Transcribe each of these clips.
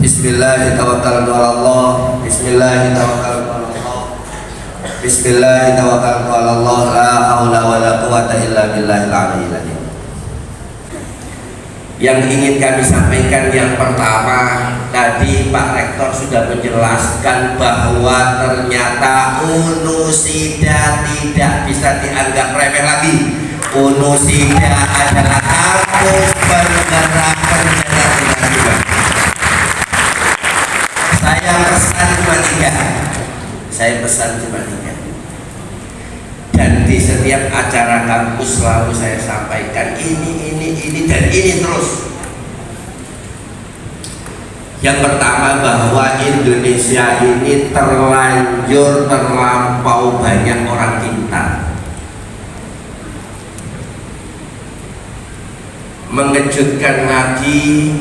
Bismillahirrahmanirrahim. Bismillahirrahmanirrahim. Bismillahirrahmanirrahim. La haula wala quwata illa billahil aliyyil azim. Yang ingin kami sampaikan yang pertama, tadi Pak Rektor sudah menjelaskan bahwa ternyata Unusida tidak bisa dianggap remeh lagi. Unusida adalah kampus penggerak generasi juga. Saya pesan cuma tiga. Dan di setiap acara kampus selalu saya sampaikan ini dan ini terus. Yang pertama, bahwa Indonesia ini terlampau banyak orang pintar. Mengejutkan lagi,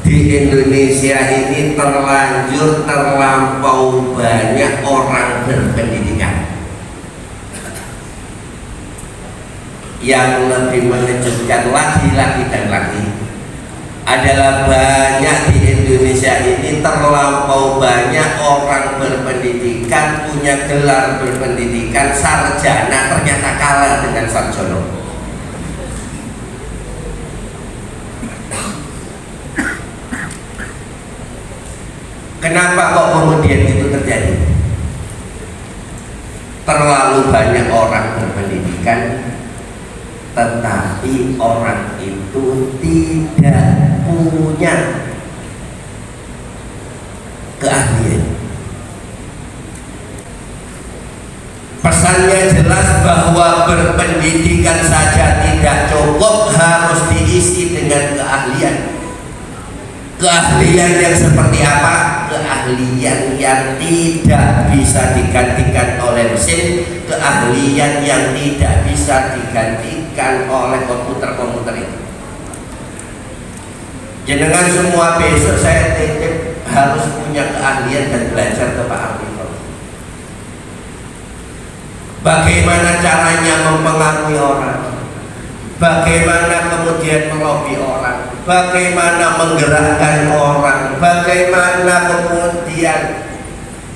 di Indonesia ini terlampau banyak orang berpendidikan. Yang lebih mengejutkan lagi dan lagi adalah banyak di Indonesia ini terlampau banyak orang berpendidikan, punya gelar berpendidikan, sarjana, ternyata kalah dengan sarjono. Kenapa kok kemudian itu terjadi? Terlalu banyak orang berpendidikan, tetapi orang itu tidak punya keahlian. Pesannya jelas bahwa berpendidikan saja tidak cukup, harus diisi dengan keahlian. Keahlian yang seperti apa? Keahlian yang tidak bisa digantikan oleh mesin, keahlian yang tidak bisa digantikan oleh komputer itu. Jenengan semua besok saya titip harus punya keahlian dan belajar ke Pak Arifin. Bagaimana caranya mempengaruhi orang, bagaimana kemudian melobi orang, bagaimana menggerakkan orang, bagaimana kemudian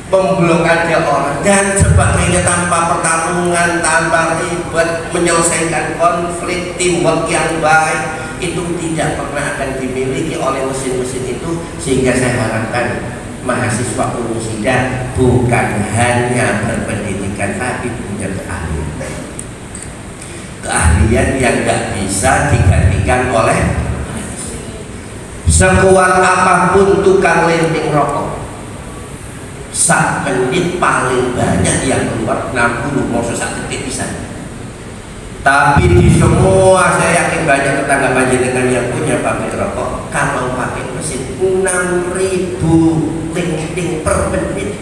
memblokade orang dan sebagainya, tanpa pertarungan, tanpa ribet, menyelesaikan konflik, teamwork yang baik, itu tidak pernah akan dimiliki oleh mesin-mesin itu. Sehingga saya harapkan mahasiswa Unusida bukan hanya berpendidikan, tapi punya keahlian yang tidak bisa digantikan oleh. Sekuat apapun tukang linting rokok, sak menit paling banyak yang keluar 60, mau sak detik bisa. Tapi di semua, saya yakin banyak tetangga panjenengan yang punya pabrik rokok, kalau pakai mesin 6.000 linting per menit.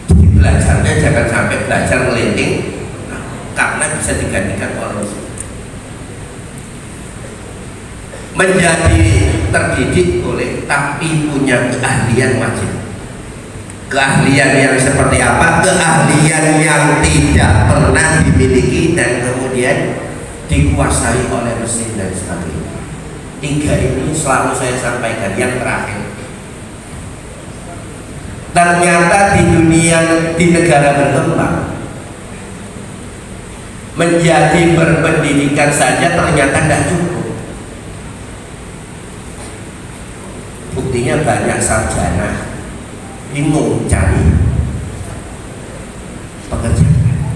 Jadi belajarnya jangan sampai belajar melinting, karena bisa digantikan oleh mesin. Menjadi terdidik boleh, tapi punya keahlian wajib. Keahlian yang seperti apa? Keahlian yang tidak pernah dimiliki dan kemudian dikuasai oleh mesin dan sebagainya. Tiga ini selalu saya sampaikan. Yang terakhir, ternyata di dunia, di negara berkembang, menjadi berpendidikan saja ternyata tidak cukup. Buktinya banyak sarjana bingung cari pekerjaan.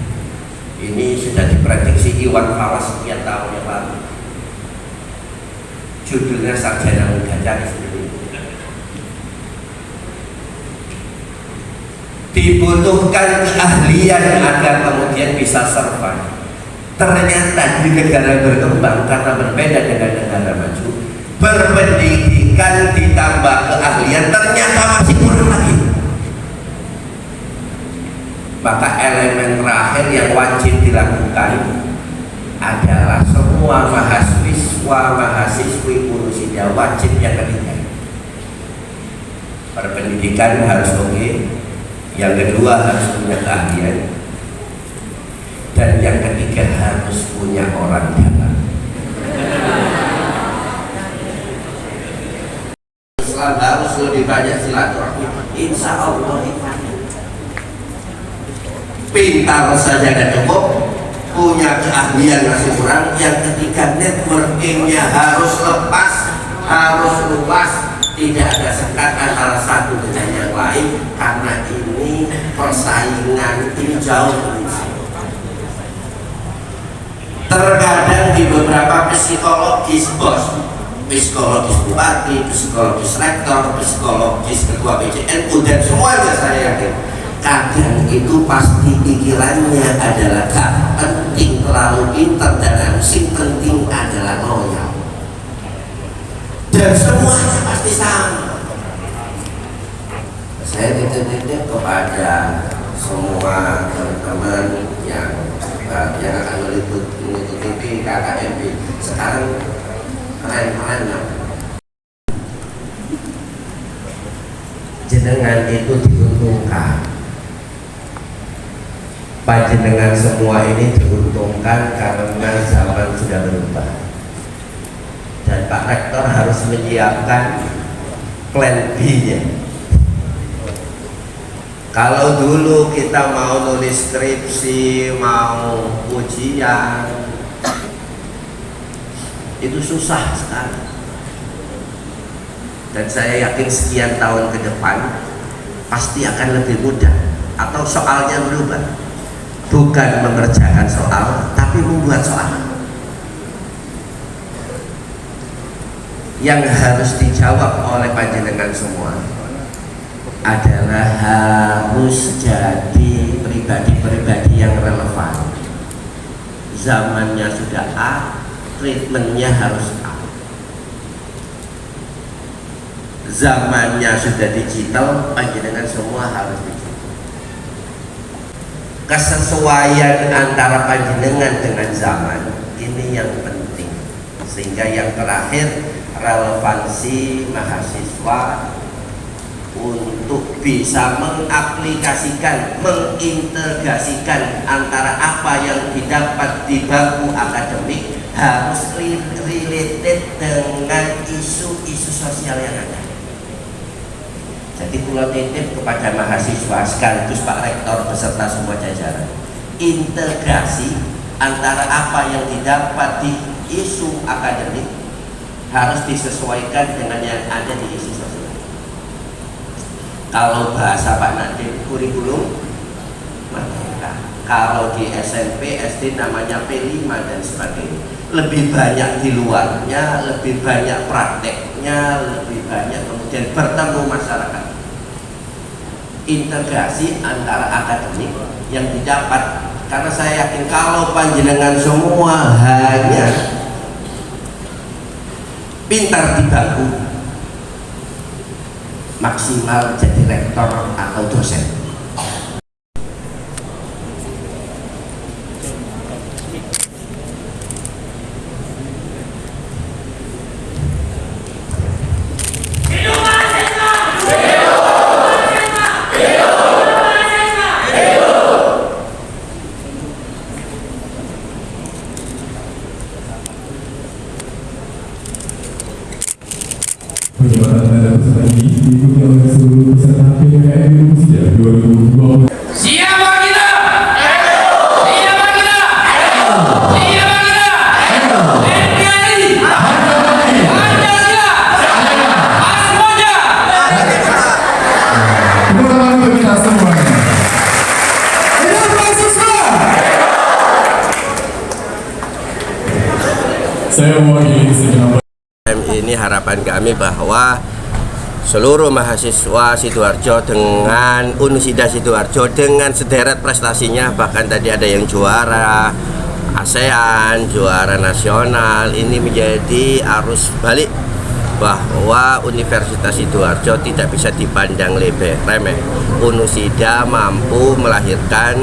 Ini sudah diprediksi Iwan Fals sekian tahun yang lalu. Judulnya Sarjana Muda Cari Sendiri. Dibutuhkan keahlian agar kemudian bisa survive. Ternyata di negara berkembang, karena berbeda dengan negara maju, berpendidikan ditambah keahlian ternyata masih kurang lagi. Maka elemen terakhir yang wajib dilakukan adalah semua mahasiswi Unusida wajib yang ketiga, berpendidikan harus oke, yang kedua harus punya keahlian, dan yang ketiga harus punya orang dalam. Islam harus lebih banyak silaturahmi. Insya Allah pintar saja tidak cukup, punya keahlian masih kurang. Yang ketiga, networkingnya harus lepas, harus luas, tidak ada sekat antara satu dengan yang lain, karena ini persaingan ini jauh lebih besar. Terkadang di beberapa psikologis bos, psikologis bupati, psikologis rektor, psikologis ketua PJNU dan semuanya, saya yakin kadang itu pasti pikirannya adalah gak penting terlalu pintar dan yang penting adalah loyal, dan semuanya pasti sama. Saya titip-titip kepada semua teman-teman yang akan mengikuti KKMB sekarang, keren-keren lah. Jenengan itu diuntungkan, panjenengan semua ini diuntungkan karena zaman sudah berubah, dan Pak Rektor harus menyiapkan plan B-nya. Kalau dulu kita mau nulis skripsi, mau ujian, itu susah sekali. Dan saya yakin sekian tahun ke depan pasti akan lebih mudah, atau soalnya berubah. Bukan mengerjakan soal, tapi membuat soal. Yang harus dijawab oleh panjenengan semua adalah harus jadi pribadi-pribadi yang relevan. Zamannya sudah A, treatmentnya harus A. Zamannya sudah digital, panjenengan semua harus digital. Kesesuaian antara panjenengan dengan zaman ini yang penting, sehingga yang terakhir, relevansi mahasiswa untuk bisa mengaplikasikan, mengintegrasikan antara apa yang didapat di bangku akademik harus related dengan isu-isu sosial yang ada. Jadi pulau titip kepada mahasiswa sekaligus Pak Rektor beserta semua jajaran, integrasi antara apa yang didapat di isu akademik harus disesuaikan dengan yang ada di isu sosial. Kalau bahasa Pak Nadiem, kurikulum merdeka. Kalau di SMP, SD namanya P5 dan sebagainya. Lebih banyak di luarnya, lebih banyak prakteknya, lebih banyak kemudian bertemu masyarakat. Integrasi antara akademik yang didapat, karena saya yakin kalau panjenengan semua hanya pintar di bangku, maksimal jadi rektor atau dosen. Perjalanan pada peserta ini diikuti oleh seluruh peserta PPKM Musida 2020. Siapa kita? Siapa kita? Siapa kita? NKRI Pancasila Asmoja. Tepuk tangan untuk kita semuanya. Hidup mahasiswa. Saya mewakili segenap Ini harapan kami bahwa seluruh mahasiswa Sidoarjo dengan Unusida Sidoarjo dengan sederet prestasinya, bahkan tadi ada yang juara ASEAN, juara nasional, ini menjadi arus balik bahwa Universitas Sidoarjo tidak bisa dipandang remeh. Unusida mampu melahirkan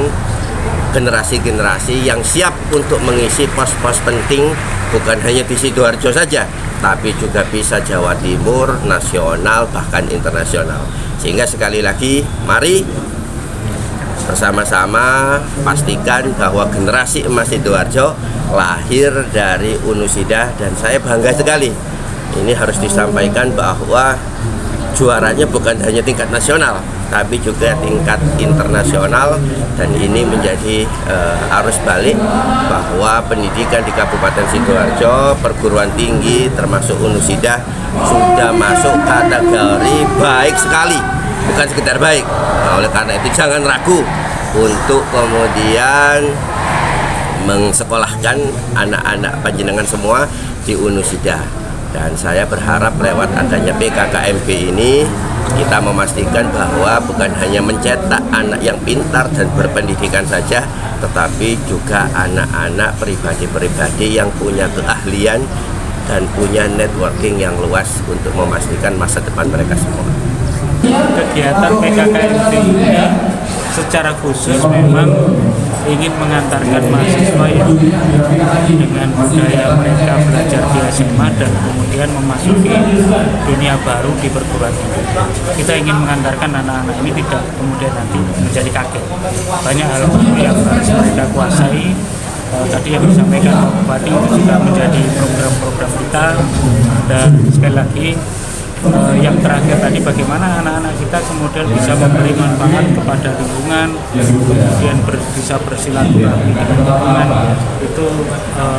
generasi-generasi yang siap untuk mengisi pos-pos penting, bukan hanya di Sidoarjo saja, tapi juga bisa Jawa Timur, nasional, bahkan internasional. Sehingga sekali lagi, mari bersama-sama pastikan bahwa generasi emas Sidoarjo lahir dari Unusida, dan saya bangga sekali. Ini harus disampaikan bahwa juaranya bukan hanya tingkat nasional, tapi juga tingkat internasional, dan ini menjadi arus balik bahwa pendidikan di Kabupaten Sidoarjo, perguruan tinggi termasuk Unusida sudah masuk kategori baik sekali, bukan sekedar baik. Nah, oleh karena itu jangan ragu untuk kemudian mengsekolahkan anak-anak panjenengan semua di Unusida. Dan saya berharap lewat adanya PKKMB ini kita memastikan bahwa bukan hanya mencetak anak yang pintar dan berpendidikan saja, tetapi juga anak-anak pribadi-pribadi yang punya keahlian dan punya networking yang luas untuk memastikan masa depan mereka semua. Kegiatan PKKMB ini secara khusus memang ingin mengantarkan mahasiswa yang dengan budaya mereka belajar di SMA dan kemudian memasuki dunia baru di perguruan tinggi. Kita ingin mengantarkan anak-anak ini tidak kemudian nanti menjadi kaget. Banyak hal yang harus mereka kuasai. Tadi yang disampaikan Pak Bupati itu juga menjadi program-program kita, dan sekali lagi yang terakhir tadi bagaimana anak-anak kita kemudian bisa memberi manfaat kepada lingkungan, kemudian bisa bersilaturahmi dengan lingkungan, itu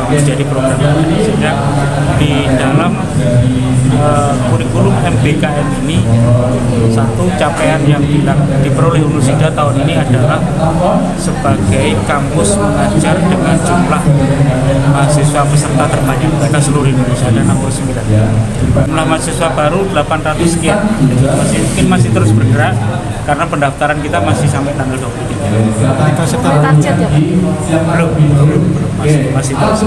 menjadi program kami. Sehingga di dalam kurikulum MBKM ini, satu capaian yang diperoleh Unusida tahun ini adalah sebagai kampus mengajar dengan jumlah mahasiswa peserta terbanyak pada seluruh Indonesia, ada 69. Jumlah mahasiswa baru 800 sekian, mungkin masih terus bergerak karena pendaftaran kita masih sampai tanggal 23. Target ya Pak? Belum, masih terus.